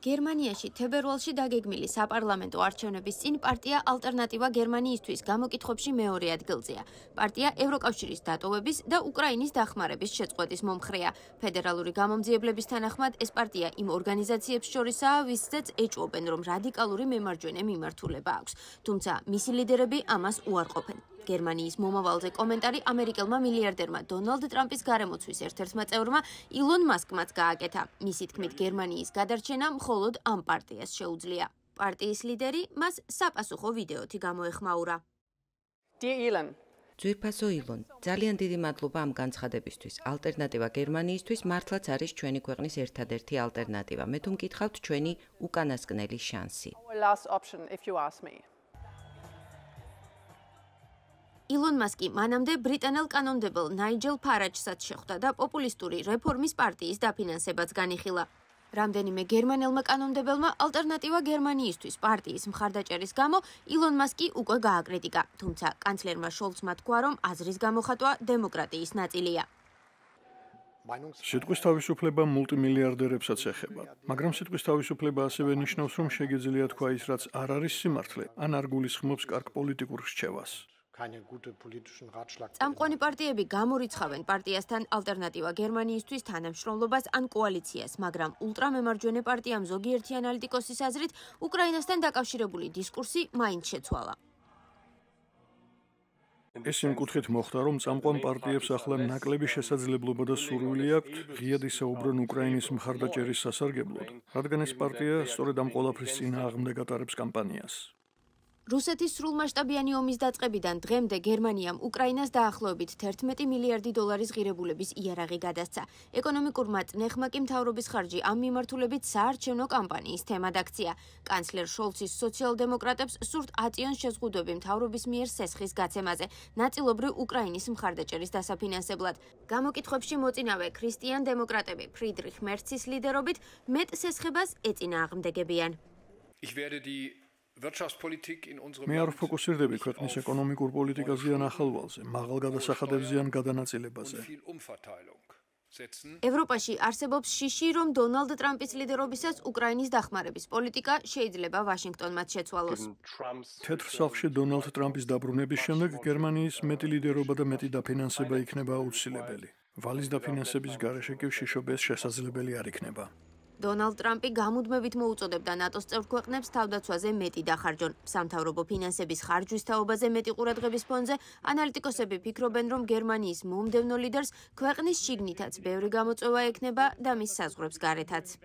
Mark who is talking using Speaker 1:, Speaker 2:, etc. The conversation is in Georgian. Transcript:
Speaker 1: გერმანიაში თებერვალში დაგეგმილი საპარლამენტო არჩევნების წინ პარტია ალტერნატივა გერმანიისთვის გამოკითხვებში მეორე ადგილზეა. პარტია ევროკავშირის დატოვების და უკრაინის დახმარების შეწყვეტის მომხრეა. ფედერალური გამომძიებლების თანახმად ეს პარტია იმ ორგანიზაციებს შორისაა, ვისაც ეჭვობენ, რომ რადიკალური მემარჯვენე მიმართულება აქვს. თუმცა მისი ლიდერები ამას უარყოფენ. გერმანიის მომავალზე კომენტარი ამერიკელმა მილიარდერმა დონალდ ტრამპის გარემოცვის ერთ-ერთმა წევრმა ილონ მასკმაც გააკეთა. მისი თქმით, გერმანიის გადარჩენა მხოლოდ ამ პარტიას შეუძლია. პარტიის ლიდერი მას საპასუხო ვიდეოთი გამოეხმაურა.
Speaker 2: ძვირფასო ილონ, ძალიან დიდი მადლობა ამ განცხადებისთვის. ალტერნატივა გერმანიისთვის მართლაც არის ჩვენი ქვეყნის ერთადერთი ალტერნატივა. მე თუ მკითხავთ, ჩვენი უკანასკნელი შანსი.
Speaker 1: ილონ მასკი მანამდე ბრიტანელ კანონმდებელ ნაიჯელ ფარაჯსაც შეხვდა და პოპულისტური რეფორმის პარტიის დაფინანსებაც განიხილა. რამდენიმე გერმანელმა კანონმდებელმა ალტერნატივა გერმანიისთვის პარტიის მხარდაჭერის გამო ილონ მასკი უკვე გააკრიტიკა. თუმცა კანცლერმა შოლცმა თქვა, რომ აზრის გამოხატვა დემოკრატიის ნაწილია.
Speaker 3: სიტყვის თავისუფლება მულტიმილიარდერებსაც ეხება, მაგრამ სიტყვის თავისუფლება ასევე ნიშნავს, რომ შეგიძლია თქვა ის, რაც არ არის სიმართლე, ან არ გულისხმობს კარგ პოლიტიკურ რჩევას.
Speaker 1: წამყვანი პარტიები გამორიცხავენ პარტიასთან ალტერნატივა გერმანიისთვის თანამშრომლობას ან კოალიციას, მაგრამ ულტრამემარჯვენე პარტიამ ზოგიერთი ანალიტიკოსის აზრით უკრაინასთან დაკავშირებული დისკურსი მაინც შეცვალა.
Speaker 3: ეს იმ კუთხით მოხდა, რომ წამყვან პარტიებს ახლა ნაკლები შესაძლებლობა და სურვილი აქვთ ღიად ისაუბრონ უკრაინის მხარდაჭერის სასარგებლოდ, რადგან ეს პარტია სწორედ ამ ყველაფრის წინააღმდეგ ატარებს კამპანიას.
Speaker 1: რუსეთის სრულმასშტაბიანი ომის დაწყებიდან დღემდე გერმანიამ უკრაინას დაახლოებით 11 მილიარდი დოლარის ღირებულების იარაღი გადასცა. ეკონომიკურმა წნეხმა კი მთავრობის ხარჯი ამ მიმართულებით საარჩევნო კამპანიის თემად აქცია. კანცლერ შოლცის სოციალ-დემოკრატებს სურთ ატიონ შეზღუდვები მთავრობის მიერ სესხის გაცემაზე, ნაწილობრივ უკრაინის მხარდაჭერის დასაფინანსებლად. გამოკითხვებში მოწინავე ქრისტიან დემოკრატები ფრიდრიხ მერცის ლიდერობით მეტ სესხებას ეწინააღმდეგებიან.
Speaker 3: მე არ ფოკუსირდები ქვეყნის ეკონომიკურ პოლიტიკაზე ან ახალვალზე, მაღალ გადასახადებებზე ან გადანაწილებაზე.
Speaker 1: ევროპაში არსებობს შიში, რომ დონალდ ტრამპის ლიდერობისას უკრაინის დახმარების პოლიტიკა შეიძლება ვაშინგტონმაც შეცვალოს.
Speaker 3: თეთრ სახლში დონალდ ტრამპის დაბრუნების შემდეგ გერმანიის მეტი ლიდერობა და მეტი დაფინანსება იქნება აუცილებელი. ვალის დაფინანსების გარეშე კი შიშობეს შესაძლებელი არ იქნება.
Speaker 1: დონალდ ტრამპი გამუდმებით მოუწოდებდა ნატოს წევრ ქვეყნებს თავდაცვაზე მეტი დახარჯონ. სამთავრობო ფინანსების ხარჯვის თაობაზე მეტი ყურადღების ფონზე ანალიტიკოსები ფიქრობენ, რომ გერმანიის მომდევნო ლიდერს ქვეყნის შიგნითაც ბევრი გამოწვევა ექნება და მის საზღვრებს გარეთაც.